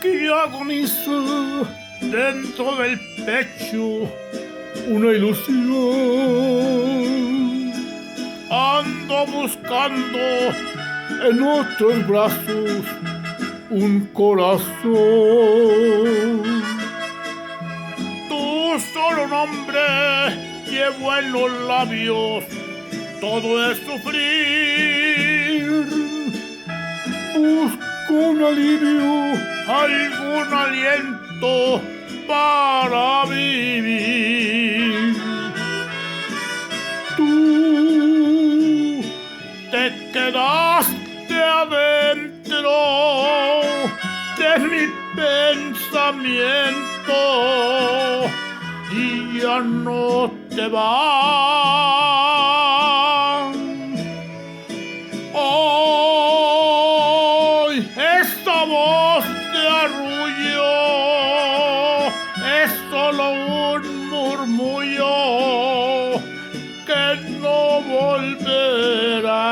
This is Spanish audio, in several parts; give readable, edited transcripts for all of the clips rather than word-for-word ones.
que agoniza dentro del pecho una ilusión. Ando buscando en otros brazos un corazón. Tu solo nombre llevo en los labios, todo es sufrir. Busco un alivio, algún aliento para vivir. Tú te quedaste adentro de mi pensamiento y ya no te vas. Hoy esta voz de arrullo es solo un murmullo que no volverá.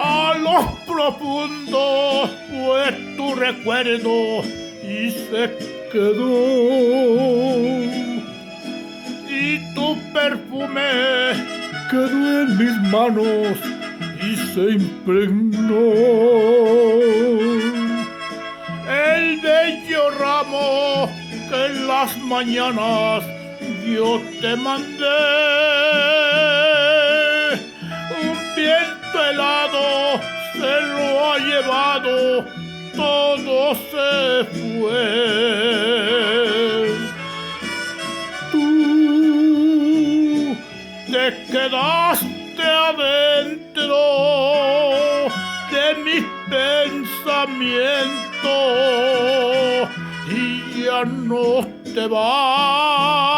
A lo profundo fue tu recuerdo y se quedó, y tu perfume quedó en mis manos y se impregnó. El bello ramo que en las mañanas yo te mandé, un viento helado se lo ha llevado, todo se fue. Tú te quedaste adentro de mi pensamiento y ya no te vas.